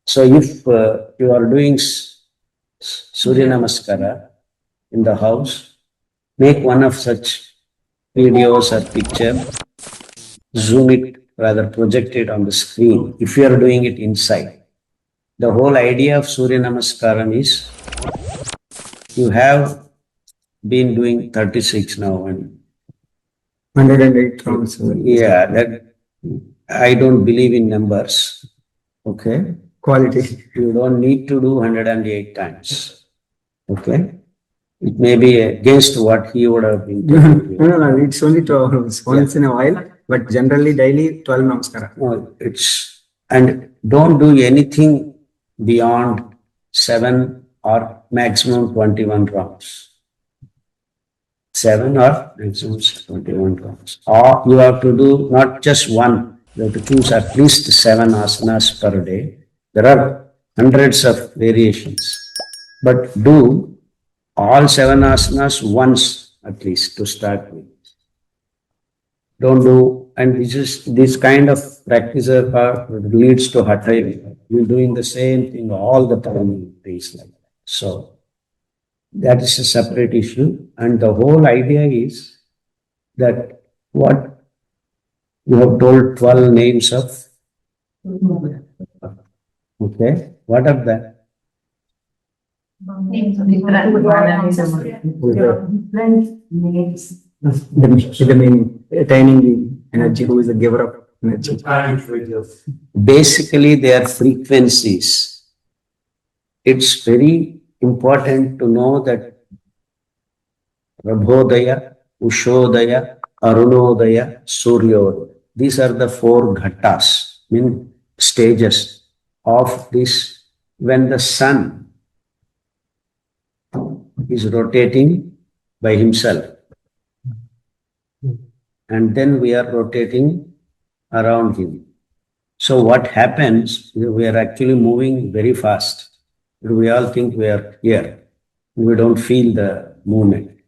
So if you are doing Surya Namaskar in the house, make one of such videos or picture, zoom it, rather project it on the screen if you are doing it inside. The whole idea of Surya Namaskaram is you have been doing 36 now and 108 rounds. Yeah, that I don't believe in numbers. Okay. Quality. You don't need to do 108 times. Okay. It may be against what he would have been telling you. No, it's only 12 rounds once in a while, but generally daily 12 namaskara. No, and don't do anything beyond 7 or maximum 21 rounds. 7 or maximum 21 rounds. Or you have to do not just one, you have to choose at least 7 asanas per day. There are hundreds of variations, but do all 7 asanas once at least to start with. Don't do, and this kind of practice leads to hatha. You're doing the same thing all the time in days like that. So that is a separate issue, and the whole idea is that what you have told 12 names of. Okay, what are that? The meaning, attaining the energy, who is the giver of energy. Basically, they are frequencies. It's very important to know that Prabhodaya, Ushodaya, Arunodaya, Suryodaya. These are the 4 ghatas, mean stages of this when the sun is rotating by himself. And then we are rotating around him. So what happens, we are actually moving very fast. We all think we are here. We don't feel the movement.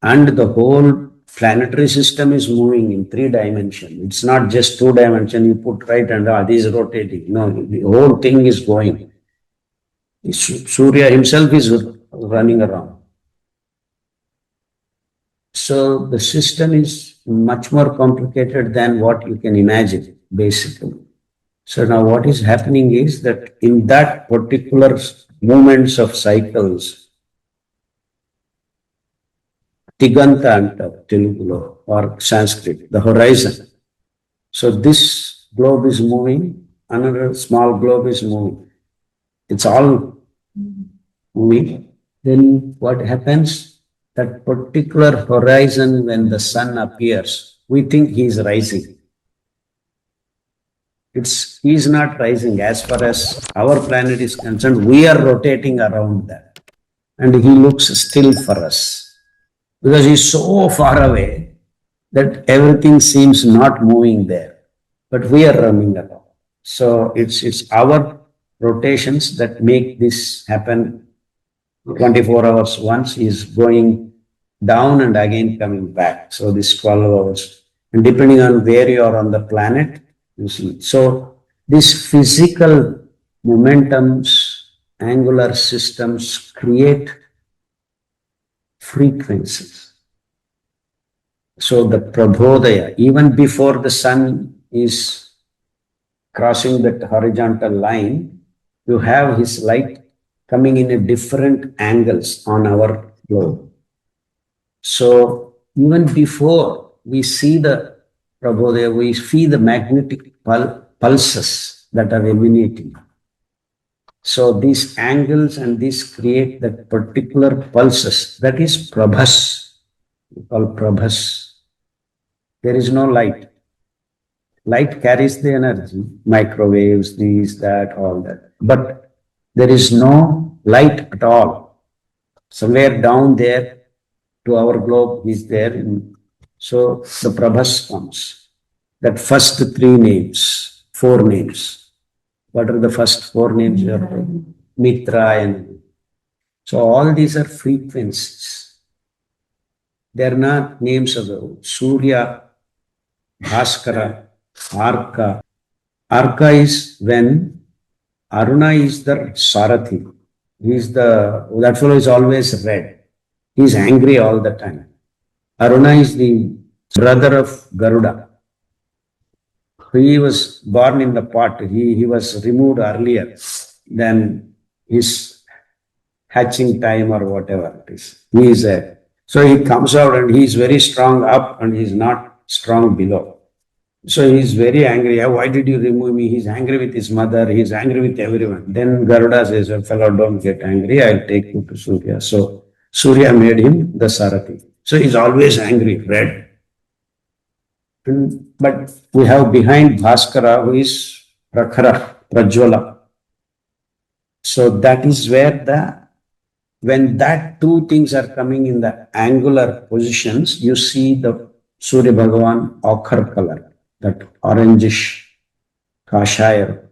And the whole planetary system is moving in 3 dimensions. It's not just 2 dimensions, you put right and this is rotating. No, the whole thing is going. Surya himself is running around. So the system is much more complicated than what you can imagine, basically. So now what is happening is that in that particular movements of cycles, Tiganta anta Telugulo or Sanskrit, the horizon. So this globe is moving, another small globe is moving. It's all moving. Then what happens? That particular horizon, when the sun appears, we think he is rising. He is not rising. As far as our planet is concerned, we are rotating around that. And he looks still for us. Because he is so far away that everything seems not moving there. But we are running around. So it's our rotations that make this happen. 24 hours once is going down and again coming back. So this 12 hours. And depending on where you are on the planet, you see. So these physical momentums, angular systems create frequencies. So the Prabhodaya, even before the sun is crossing that horizontal line, you have his light coming in a different angles on our globe. So even before we see the Prabhodaya, we feel the magnetic pulses that are emanating. So these angles and these create that particular pulses. That is Prabhas. We call Prabhas. There is no light. Light carries the energy, microwaves, these, that, all that. But there is no light at all. Somewhere down there to our globe is there. So the Prabhas comes. That first 3 names. four names. What are the first four names you are told? Mitra and so all these are frequencies. They are not names of the Surya, Bhaskara, Arka. Arka is when Aruna is the Sarathi. That fellow is always red. He is angry all the time. Aruna is the brother of Garuda. He was born in the pot. He was removed earlier than his hatching time or whatever it is. So he comes out and he is very strong up and he is not strong below. So he is very angry. Why did you remove me? He's angry with his mother. He's angry with everyone. Then Garuda says, fellow, don't get angry. I'll take you to Surya. So Surya made him the Sarathi. So he's always angry, red. But we have behind Bhaskara who is Prakhara, Prajwala. So that is where when that two things are coming in the angular positions, you see the Surya Bhagavan ochre color, that orangish kashaya.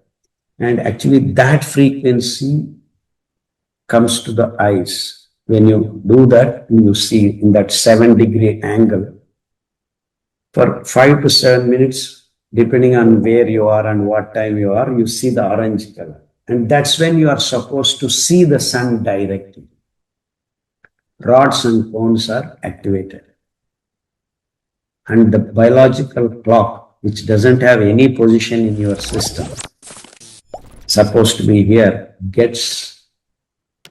And actually that frequency comes to the eyes. When you do that, you see in that 7-degree angle. For 5 to 7 minutes, depending on where you are and what time you are, you see the orange color. And that's when you are supposed to see the sun directly. Rods and cones are activated. And the biological clock, which doesn't have any position in your system, supposed to be here, gets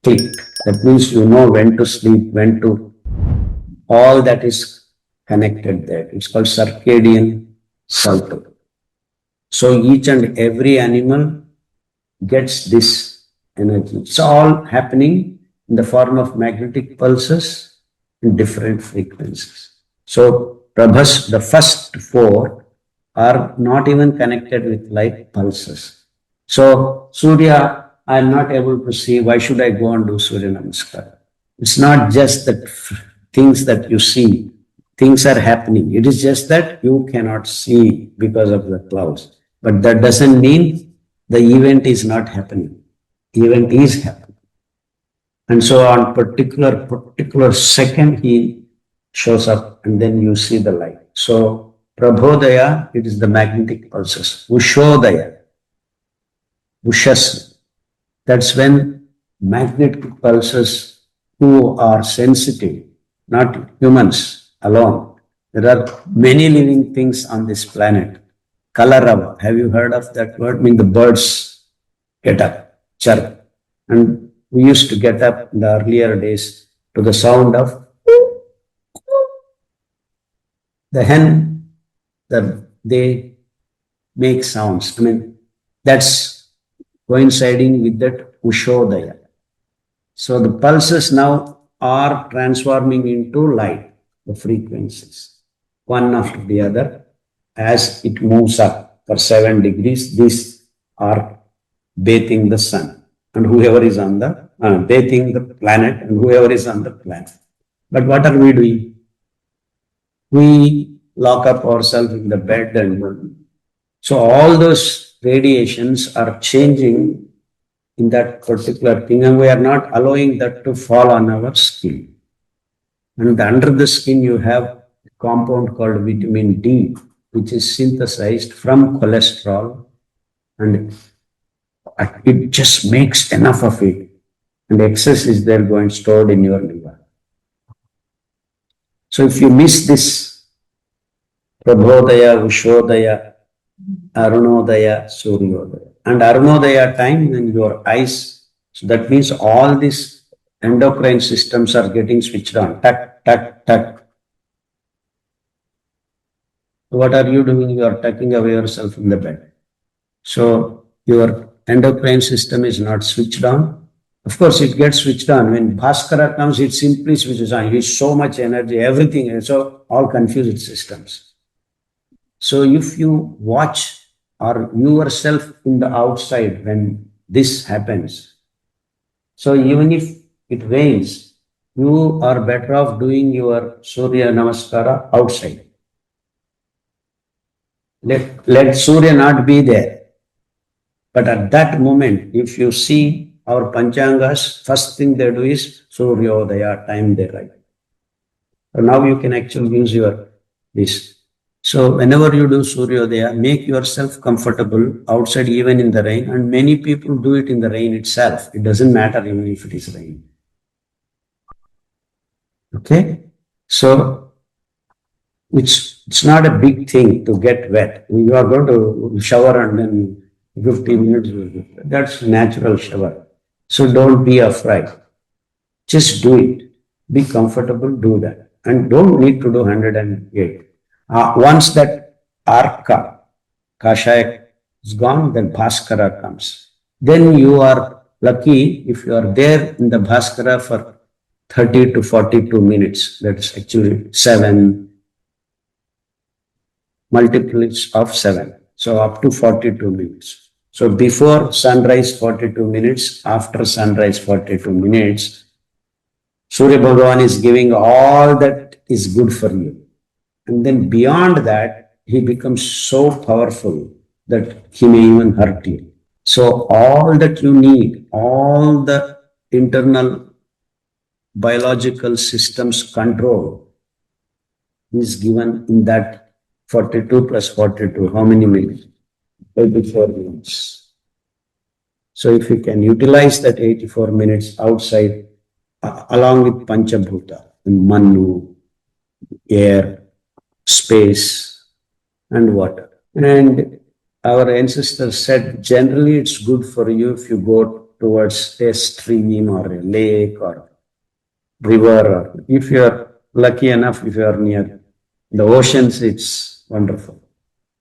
clicked. That means you know when to sleep, when to, all that is connected there. It's called circadian cycle. So each and every animal gets this energy. It's all happening in the form of magnetic pulses in different frequencies. So Prabhas, the first four, are not even connected with light pulses. So Surya, I am not able to see. Why should I go and do Surya Namaskar? It's not just that things that you see, things are happening. It is just that you cannot see because of the clouds. But that doesn't mean the event is not happening. Event is happening. And so on particular second, he shows up and then you see the light. So Prabhodaya, it is the magnetic pulses. Ushodaya, Ushas, that's when magnetic pulses who are sensitive, not humans alone. There are many living things on this planet. Kalarava, have you heard of that word? I mean, the birds get up, chirp. And we used to get up in the earlier days to the sound of the hen, they make sounds. I mean, that's coinciding with that Ushodaya. So the pulses now are transforming into light, the frequencies, one after the other. As it moves up for 7 degrees, these are bathing the sun and whoever is on the, bathing the planet and whoever is on the planet. But what are we doing? We lock up ourselves in the bed and so all those radiations are changing in that particular thing and we are not allowing that to fall on our skin. And under the skin you have a compound called vitamin D, which is synthesized from cholesterol and it just makes enough of it and excess is there going stored in your liver. So if you miss this Prabhodaya, Ushodaya, Arunodaya, Suryodaya and Arunodaya time in your eyes, so that means all these endocrine systems are getting switched on, tuck, tuck, tuck. What are you doing? You are tucking away yourself in the bed. So your endocrine system is not switched on. Of course, it gets switched on. When Bhaskara comes, it simply switches on. It is so much energy, everything, and so all confused systems. So if you watch or yourself in the outside when this happens, so even if it rains, you are better off doing your Surya Namaskara outside. Let Surya not be there. But at that moment, if you see our Panchangas, first thing they do is Suryodaya, time they write. So now you can actually use your this. So whenever you do Suryodaya, make yourself comfortable outside, even in the rain. And many people do it in the rain itself. It doesn't matter even if it is rain. Okay? So it's not a big thing to get wet. You are going to shower and then 15 minutes, that's natural shower. So don't be afraid. Just do it. Be comfortable, do that. And don't need to do 108. Once that Arka, Kashaya is gone, then Bhaskara comes. Then you are lucky if you are there in the Bhaskara for 30 to 42 minutes. That's actually 7 multiples of 7. So up to 42 minutes. So before sunrise 42 minutes, after sunrise 42 minutes, Surya Bhagavan is giving all that is good for you. And then beyond that, he becomes so powerful that he may even hurt you. So all that you need, all the internal biological systems control is given in that 42 plus 42. How many minutes? 84 minutes. So if you can utilize that 84 minutes outside, along with Panchabhuta, Manu, air, space, and water. And our ancestors said generally it's good for you if you go towards a stream or a lake or river, or if you are lucky enough, if you are near the oceans, it's wonderful.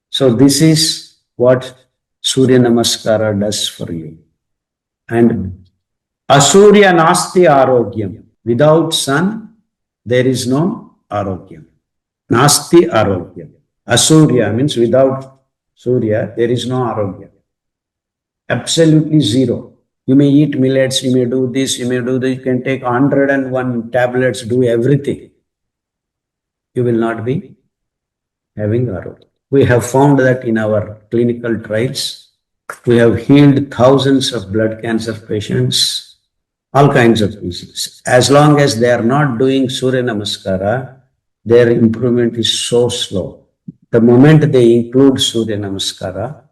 So this is what Surya Namaskara does for you. And Asurya Nasti Arogyam. Without sun, there is no Arogyam. Nasti Arogyam. Asurya means without Surya, there is no Arogya. Absolutely zero. You may eat millets, you may do this, you may do this, you can take 101 tablets, do everything. You will not be having Arogya. We have found that in our clinical trials. We have healed thousands of blood cancer patients, all kinds of diseases. As long as they are not doing Surya Namaskara, their improvement is so slow. The moment they include Surya Namaskara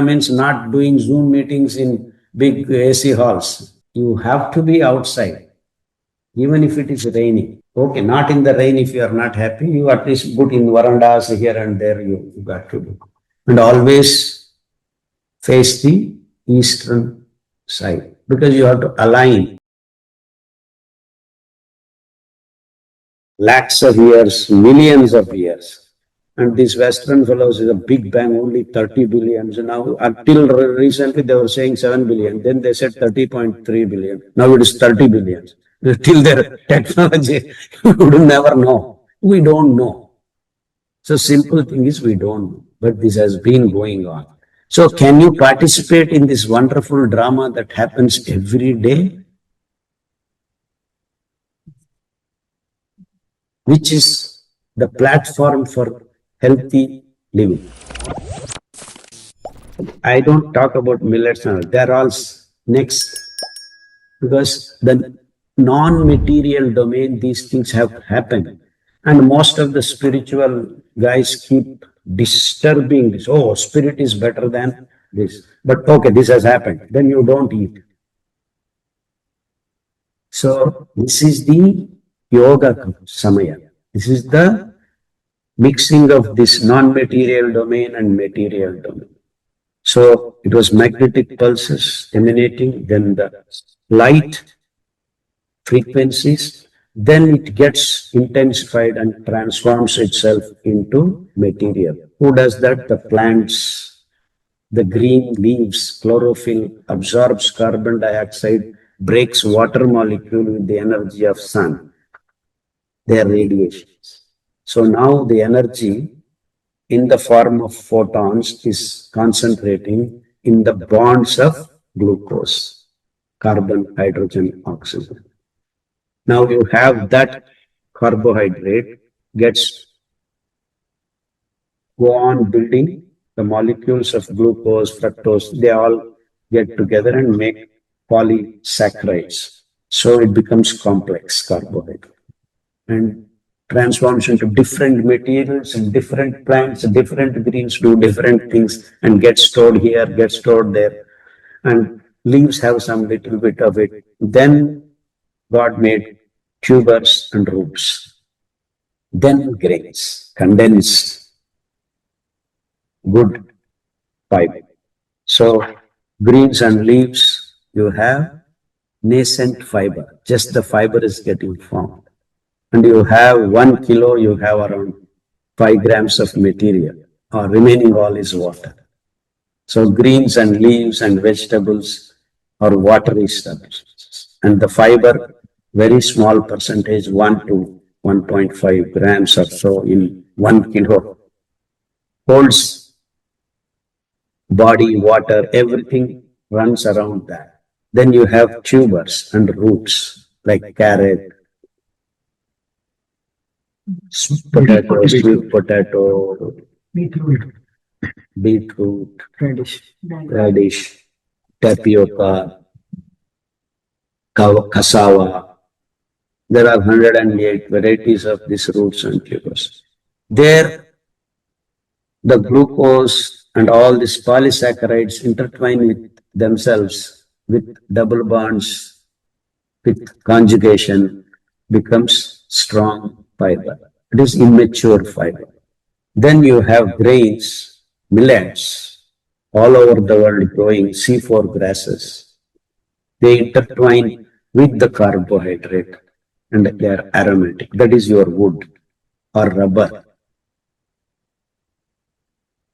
means not doing Zoom meetings in big AC halls. You have to be outside, even if it is raining. Okay, not in the rain if you are not happy, you at least put in verandas here and there, you got to do. And always face the eastern side because you have to align. Lakhs of years, millions of years. And these Western fellows is a big bang, only 30 billion. So now, until recently, they were saying 7 billion. Then they said 30.3 billion. Now it is 30 billion. Till their technology, you would never know. We don't know. So simple thing is we don't know. But this has been going on. So can you participate in this wonderful drama that happens every day? Which is the platform for healthy living. I don't talk about millets now. They're all next because the non-material domain, these things have happened. And most of the spiritual guys keep disturbing this. Oh, spirit is better than this. But okay, this has happened. Then you don't eat. So this is the yoga samaya. This is the mixing of this non-material domain and material domain. So it was magnetic pulses emanating, then the light frequencies, then it gets intensified and transforms itself into material. Who does that? The plants. The green leaves, chlorophyll absorbs carbon dioxide, breaks water molecule with the energy of sun, their radiations. So now the energy in the form of photons is concentrating in the bonds of glucose, carbon, hydrogen, oxygen. Now you have that carbohydrate gets go on building The molecules of glucose, fructose, they all get together and make polysaccharides. So it becomes complex carbohydrate and transforms into different materials and different plants, different greens do different things and get stored here, get stored there. And leaves have some little bit of it. Then God made tubers and roots. Then grains, condensed, good fiber. So greens and leaves, you have nascent fiber. Just the fiber is getting formed. And you have 1 kilo, you have around 5 grams of material, or remaining all is water. So greens and leaves and vegetables are watery substances. And the fiber, very small percentage, 1 to 1.5 grams or so in 1 kilo, holds body, water, everything runs around that. Then you have tubers and roots like carrot, potato, sweet potato, beetroot, radish, tapioca, cassava. There are 108 varieties of these roots and tubers. There, the glucose and all these polysaccharides intertwine with themselves with double bonds, with conjugation, becomes strong fiber. It is immature fiber. Then you have grains, millets, all over the world growing C4 grasses. They intertwine with the carbohydrate and they are aromatic. That is your wood or rubber.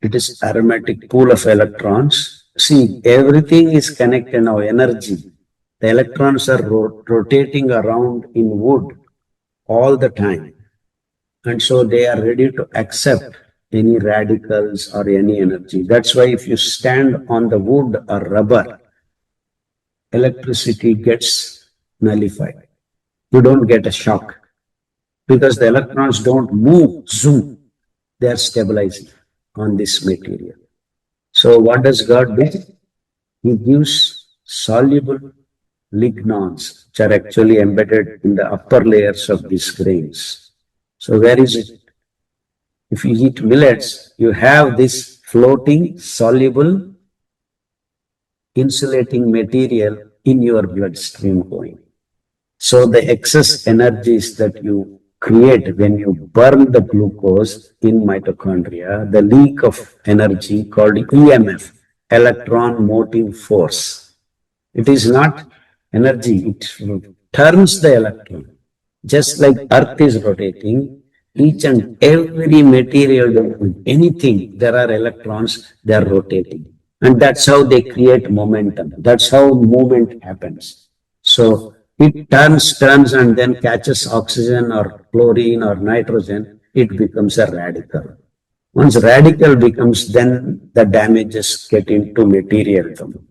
It is aromatic pool of electrons. See, everything is connected now, energy. The electrons are rotating around in wood all the time. And so they are ready to accept any radicals or any energy. That's why if you stand on the wood or rubber, electricity gets nullified. You don't get a shock because the electrons don't move, zoom. They are stabilizing on this material. So what does God do? He gives soluble lignons, which are actually embedded in the upper layers of these grains. So where is it? If you eat millets, you have this floating, soluble, insulating material in your bloodstream going. So the excess energies that you create when you burn the glucose in mitochondria, the leak of energy called EMF, electron motive force. It is not energy, it turns the electron. Just like Earth is rotating, each and every material, anything, there are electrons, they are rotating. And that's how they create momentum. That's how movement happens. So it turns, and then catches oxygen or chlorine or nitrogen, it becomes a radical. Once radical becomes, then the damages get into materialism.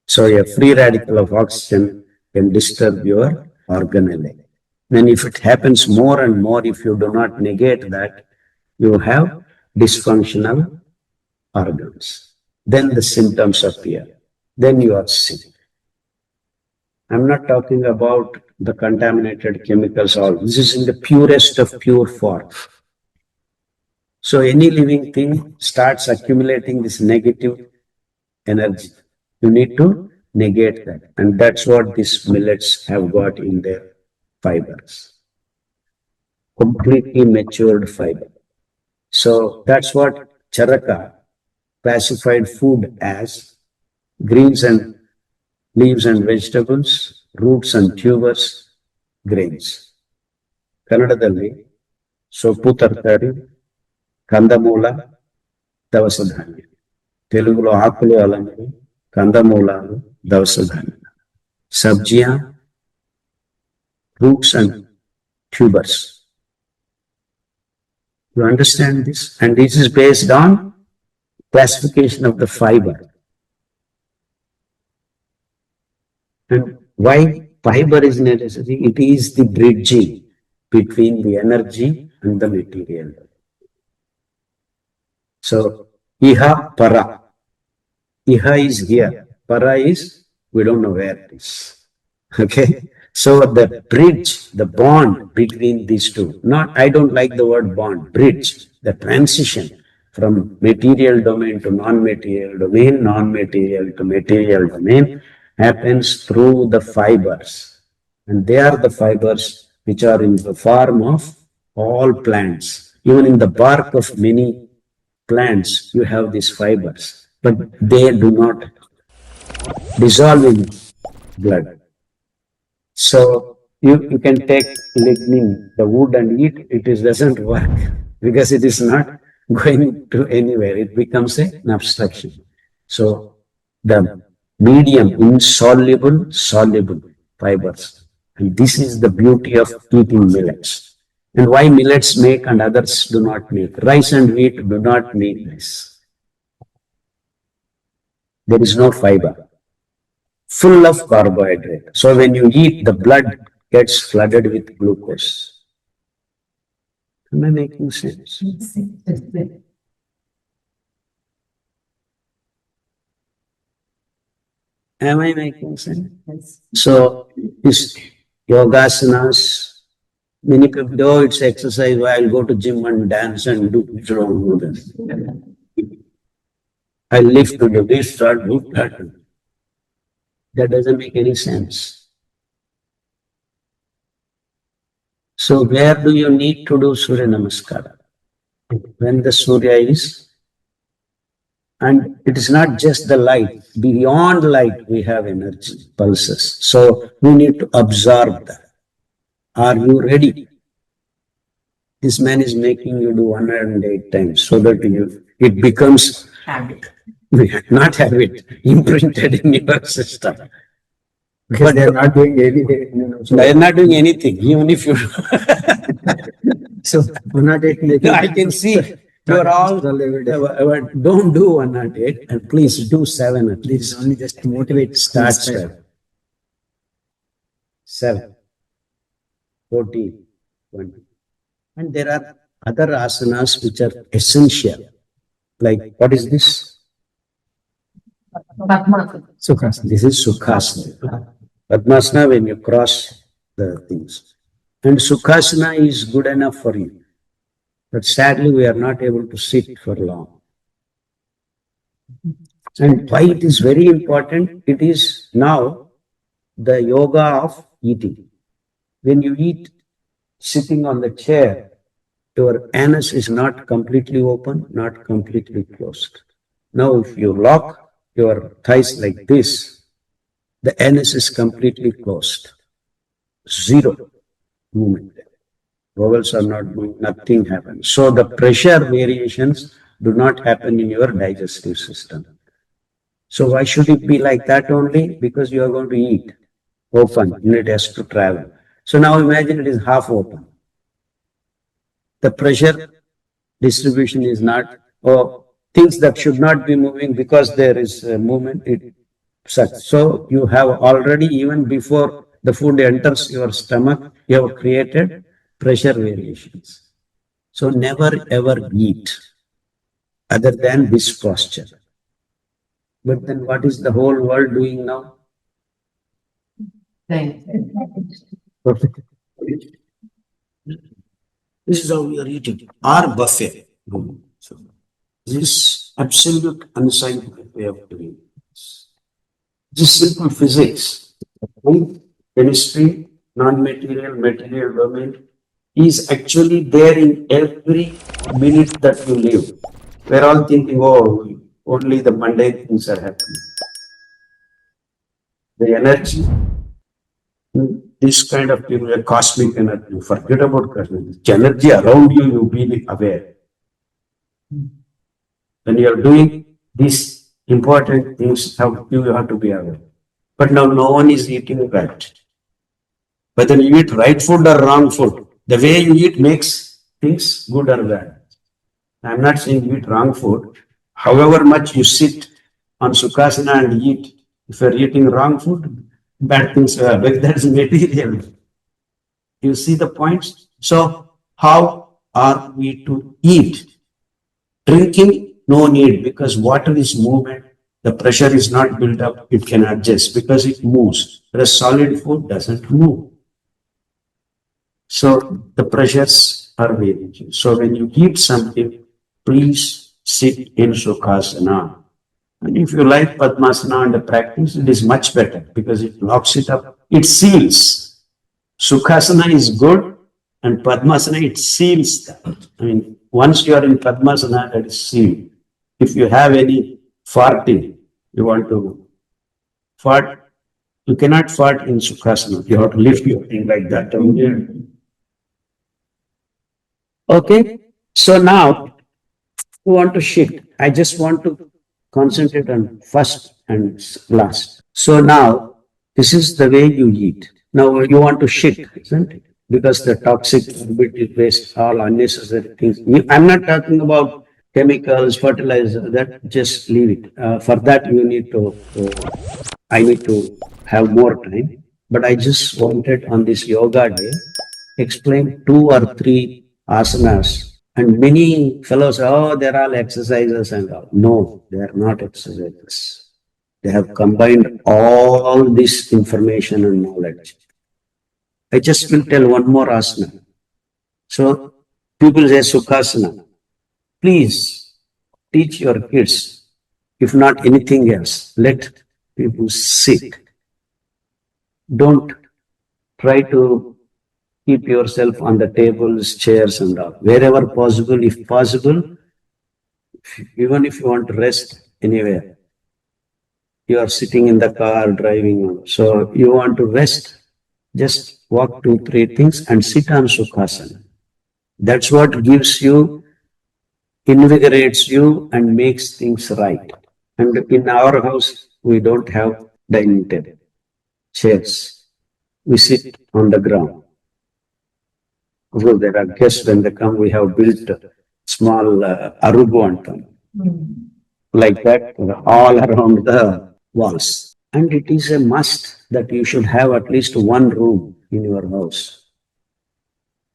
So a free radical of oxygen can disturb your organelle. Then if it happens more and more, if you do not negate that, you have dysfunctional organs. Then the symptoms appear. Then you are sick. I'm not talking about the contaminated chemicals, all. This is in the purest of pure form. So any living thing starts accumulating this negative energy. You need to negate that. And that's what these millets have got in their fibers. Completely matured fiber. So that's what Charaka classified food as: greens and leaves and vegetables, roots and tubers, grains. ಕನ್ನಡದಲ್ಲಿ ಸೊಪ್ಪು ತರಕಾರಿ, ಕಂದಮೂಲ, ದವಸ ಧಾನ್ಯ. తెలుగులో ఆకులు అలాంటివి, కందమూలాలు, దవస ధాన్య. సబ్జియా, roots and tubers. You understand this? And this is based on classification of the fiber. And why fiber is necessary? It is the bridging between the energy and the material. So Iha para. Iha is here. Para is, we don't know where it is. Okay. So the bridge, the bond between these two, not, I don't like the word bond, bridge, the transition from material domain to non-material domain, non-material to material domain happens through the fibers. And they are the fibers which are in the form of all plants. Even in the bark of many plants, you have these fibers, but they do not dissolve in blood. So you can take lignin, the wood, and eat it. It doesn't work because it is not going to anywhere. It becomes an obstruction. So the medium, insoluble, soluble fibers. And this is the beauty of eating millets. And why millets make and others do not make. Rice and wheat do not need this. There is no fiber, full of carbohydrate. So when you eat, the blood gets flooded with glucose. Am I making sense? Am I making sense? So this yogasanas, many people do, oh, it's exercise, well, I'll go to gym and dance and do it wrong. I lift to do this, start do that. That doesn't make any sense. So where do you need to do Surya Namaskar? When the Surya is, and it is not just the light, beyond light we have energy, pulses. So we need to absorb that. Are you ready? This man is making you do 108 times so that it becomes Habit. not habit, imprinted in your system. Because they are not doing any, They are not doing anything, even if you. so 108 I can see you're all. Don't do 108 and please do 7 at It's least. only just to motivate. Start inspire. 7, 14, 20. And there are other asanas which are essential. Like, what is this? Sukhasana. This is Sukhasana. Padmasana when you cross the things. And Sukhasana is good enough for you. But sadly, we are not able to sit for long. And why it is very important? It is now the yoga of eating. When you eat sitting on the chair, your anus is not completely open, not completely closed. Now, if you lock your thighs like this, the anus is completely closed. Zero movement. Vowels are not moving, nothing happens. So the pressure variations do not happen in your digestive system. So why should it be like that only? Because you are going to eat open and it has to travel. So now imagine it is half open. The pressure distribution is not, or things that should not be moving because there is movement, it such. So you have already, even before the food enters your stomach, you have created pressure variations. So never ever eat other than this posture. But then what is the whole world doing now? Perfect. This is how we are eating. Our buffet. So this is absolute unscientific way of doing it. This simple physics, chemistry, non-material, material domain is actually there in every minute that you live. We're all thinking, oh, only the mundane things are happening. The energy, this kind of people, a cosmic energy, forget about cosmic. The energy around you, you be aware. When you are doing these important things, you have to be aware. But now no one is eating right. Whether you eat right food or wrong food, the way you eat makes things good or bad. I'm not saying you eat wrong food. However much you sit on Sukhasana and eat, if you're eating wrong food, bad things will happen. That's material. You see the points? So, how are we to eat? Drinking No need, because water is movement. The pressure is not built up. It can adjust because it moves. Whereas solid food doesn't move. So the pressures are varying. So when you eat something, please sit in Sukhasana. And if you like Padmasana and the practice, it is much better because it locks it up. It seals. Sukhasana is good, and Padmasana, it seals that. I mean, once you are in Padmasana, that is sealed. If you have any farting, you want to fart, you cannot fart in Sukhasana. You have to lift your thing like that. Okay, so now you want to shift. I just want to concentrate on first and last. So now this is the way you eat. Now you want to shift, isn't it? Because the toxic herbicide waste, all unnecessary things. I'm not talking about chemicals, fertilizer. That just leave it. For that you need to. I need to have more time. But I just wanted on this yoga day explain two or three asanas. And many fellows, oh, they're all exercises and all. No, they are not exercises. They have combined all this information and knowledge. I just will tell one more asana. So people say Sukhasana. Please teach your kids, if not anything else, let people sit. Don't try to keep yourself on the tables, chairs, and all. Wherever possible, if possible, even if you want to rest anywhere, you are sitting in the car, driving, so you want to rest, just walk two, three things and sit on Sukhasana. That's what gives you, invigorates you, and makes things right. And in our house, we don't have dining table, chairs. We sit on the ground. Although there are guests when they come, we have built a small arubu antam, like that, all around the walls. And it is a must that you should have at least one room in your house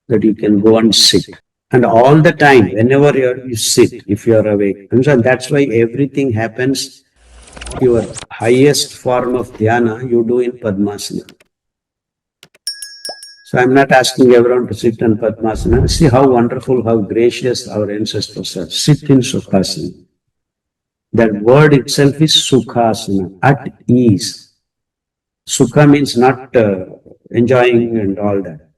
that you can go and sit. And all the time, whenever you sit, if you are awake. And so that's why everything happens, your highest form of dhyana, you do in Padmasana. So I'm not asking everyone to sit in Padmasana. See how wonderful, how gracious our ancestors are. Sit in Sukhasana. That word itself is Sukhasana, at ease. Sukha means not enjoying and all that.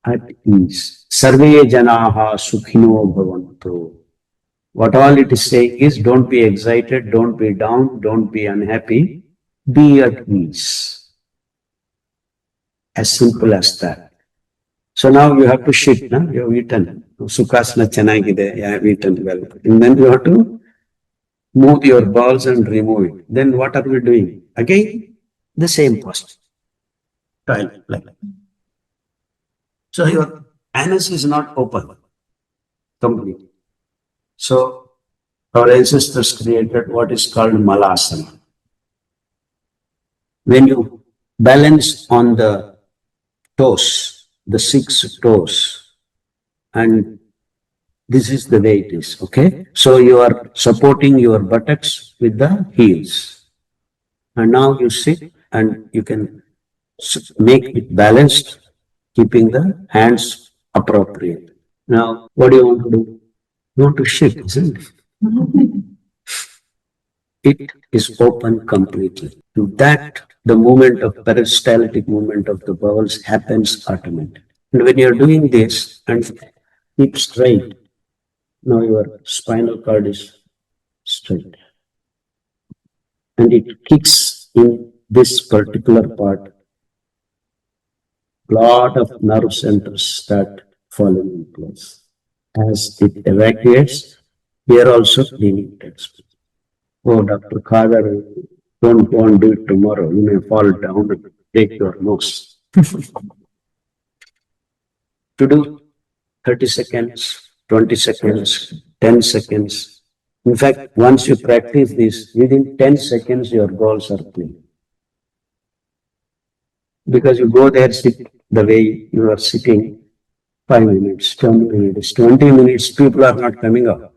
At ease. Sarve janaha sukhino bhavantu. What all it is saying is, don't be excited, don't be down, don't be unhappy. Be at ease. As simple as that. So now you have to shift, no? You have eaten. Sukhasana chanagide, I have eaten well. And then you have to move your balls and remove it. Then what are we doing? Again, the same posture. Toilet, like that. So your anus is not open completely. So our ancestors created what is called malasana. When you balance on the toes, the 6 toes, and this is the way it is, okay? So you are supporting your buttocks with the heels. And now you sit and you can make it balanced, keeping the hands appropriate. Now, what do you want to do? You want to shift, isn't it? It is open completely. To that, the movement of peristaltic movement of the bowels happens automatically. And when you're doing this and keep straight, now your spinal cord is straight. And it kicks in this particular part. Lot of nerve centers start falling in place. As it evacuates, here also cleaning takes place. Oh, Dr. Khadar, don't go and do it tomorrow. You may fall down and break your nose. To do 30 seconds, 20 seconds, 10 seconds. In fact, once you practice this, within 10 seconds, your goals are clean. Because you go there, sit the way you are sitting, 5 minutes, 10 minutes, 20 minutes, people are not coming up.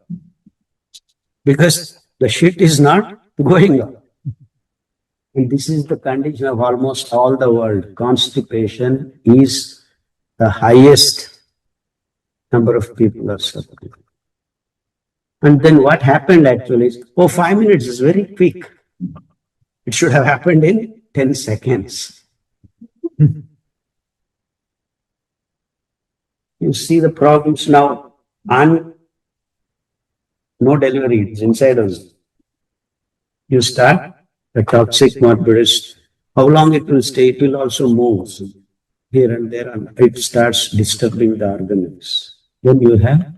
because the shit is not going up. And this is the condition of almost all the world. Constipation is the highest number of people are suffering. And then what happened actually is, 5 minutes is very quick. It should have happened in 10 seconds. You see the problems now, and no delivery, it's inside us. You start the toxic morbidus. How long it will stay? It will also move here and there, and it starts disturbing the organs. Then you have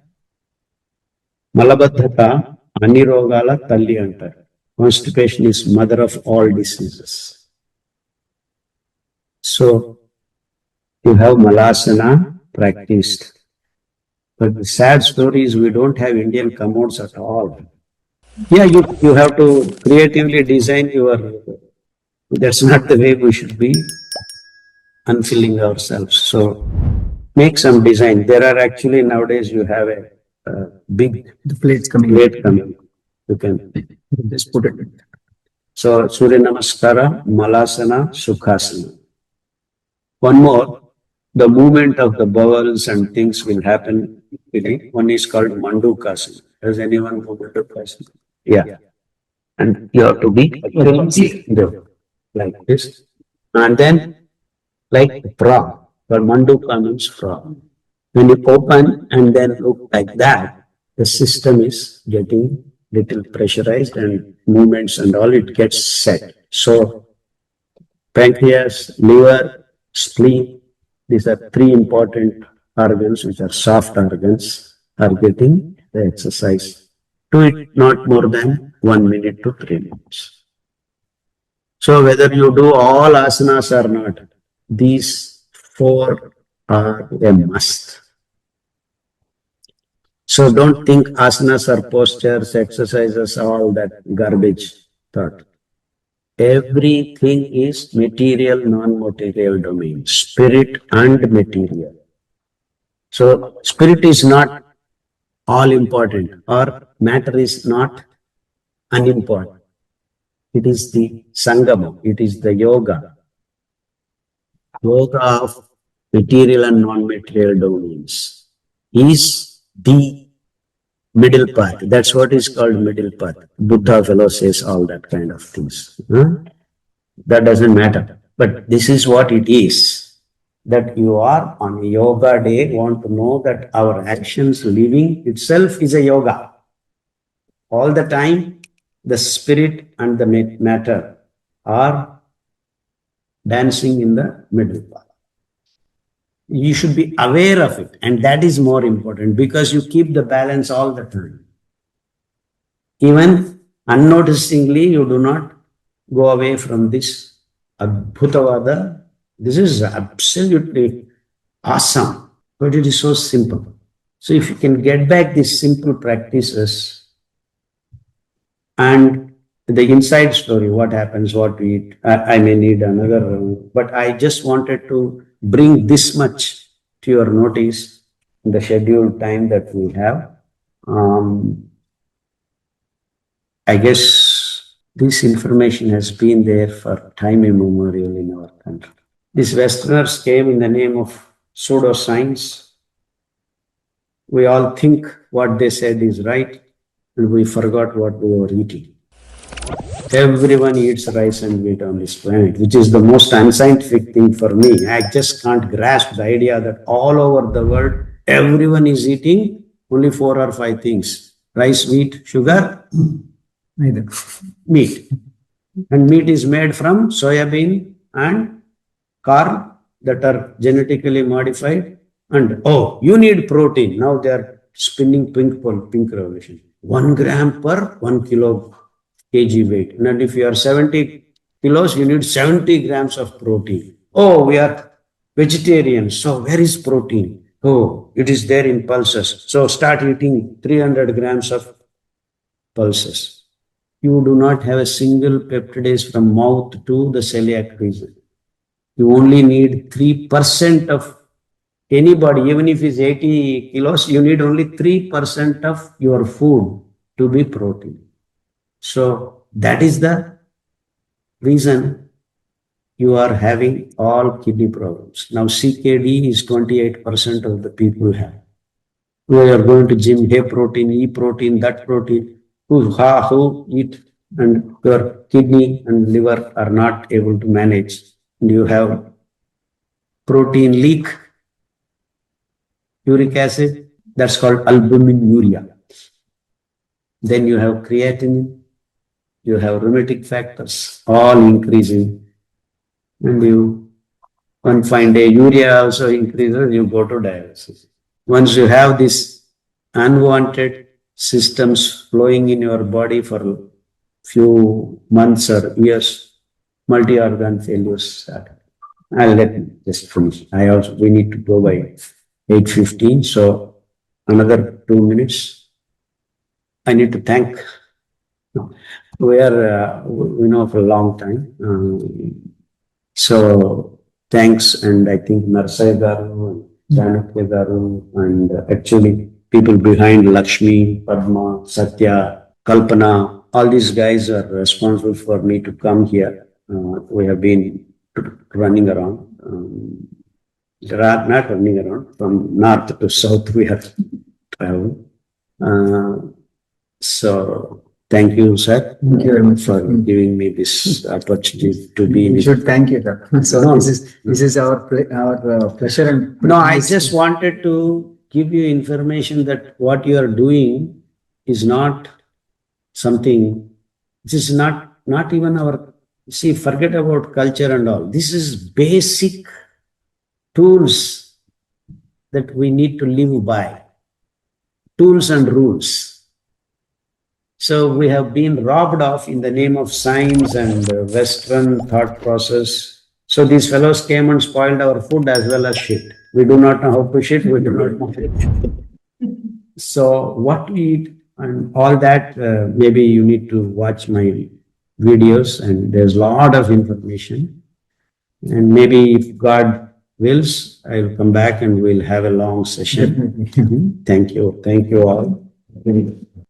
Malabadhata, Anirogala, Talli antaru. Constipation is mother of all diseases. So you have Malasana practiced. But the sad story is we don't have Indian commodes at all. Yeah, you have to creatively design your, that's not the way we should be unfilling ourselves. So make some design. There are actually nowadays you have a big The plates coming. plate coming. You can Just put it. So Surya Namaskara, Malasana, Sukhasana. One more, the movement of the bowels and things will happen. One is called Mandukasana. Has anyone know Mandukasana? Yeah. And you have to be like this. And then like frog, but Manduka means frog. When you open and then look like that, the system is getting little pressurized and movements and all, it gets set. So pancreas, liver, spleen, these are three important organs which are soft organs, are getting the exercise. Do it not more than 1 minute to 3 minutes. So whether you do all asanas or not, these four are a must. So don't think asanas are postures, exercises, all that garbage thought. Everything is material, non-material domain, spirit and material. So spirit is not all important, or matter is not unimportant. It is the sangama, it is the yoga. Yoga of material and non-material domains is the middle path. That's what is called middle path. Buddha fellow says all that kind of things. That doesn't matter. But this is what it is. That you are on a yoga day, want to know that our actions, living itself is a yoga. All the time, the spirit and the matter are dancing in the middle path. You should be aware of it, and that is more important because you keep the balance all the time. Even unnoticingly, you do not go away from this Adbhutavada. This is absolutely awesome, but it is so simple. So if you can get back these simple practices and the inside story, what happens, what we eat, I may need another, but I just wanted to bring this much to your notice in the scheduled time that we have. I guess this information has been there for time immemorial in our country. These Westerners came in the name of pseudoscience. We all think what they said is right, and we forgot what we were eating. Everyone eats rice and wheat on this planet, which is the most unscientific thing for me. I just can't grasp the idea that all over the world, everyone is eating only 4 or 5 things. Rice, wheat, sugar, Neither. meat. And meat is made from soya bean and corn that are genetically modified. And you need protein. Now they are spinning pink revolution. 1 gram per 1 kg weight. And if you are 70 kilos, you need 70 grams of protein. We are vegetarians. So where is protein? It is there in pulses. So start eating 300 grams of pulses. You do not have a single peptidase from mouth to the celiac region. You only need 3% of anybody, even if it's 80 kilos, you need only 3% of your food to be protein. So that is the reason you are having all kidney problems. Now CKD is 28% of the people have. We are going to gym, hey protein, E protein, that protein, who eat, and your kidney and liver are not able to manage. And you have protein leak, uric acid, that's called albuminuria. Then you have creatinine, you have rheumatic factors, all increasing. And you, one fine day, urea also increases, you go to dialysis. Once you have these unwanted systems flowing in your body for few months or years, multi-organ failures start. I'll let me just finish. We need to go by 8:15, so another 2 minutes. I need to thank. We are, we know for a long time. So thanks, and I think Narsai Garu, Chanakya Garu, and actually people behind Lakshmi, Padma, Satya, Kalpana, all these guys are responsible for me to come here. We have been running around, not running around, from north to south we have traveled. So thank you, sir. Thank you very much for giving me this opportunity to be. We should thank you, sir. So No. this is our pleasure and No, I just wanted to give you information that what you are doing is not something. This is not even our. See, forget about culture and all. This is basic tools that we need to live by. Tools and rules. So we have been robbed of in the name of science and Western thought process. So these fellows came and spoiled our food as well as shit. We do not know how to shit, we do not know how to shit. So what we eat and all that, maybe you need to watch my videos, and there's a lot of information. And maybe if God wills, I'll come back and we'll have a long session. Thank you. Thank you all.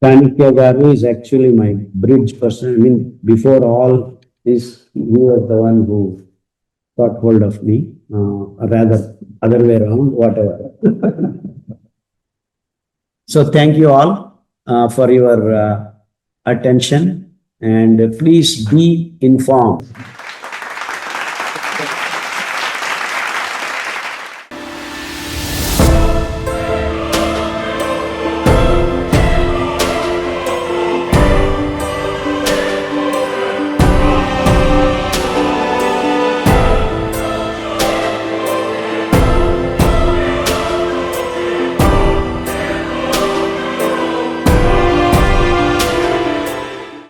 Chanakya Garu is actually my bridge person. I mean, before all this, you were the one who got hold of me, or rather, other way around, whatever. So thank you all for your attention, and please be informed.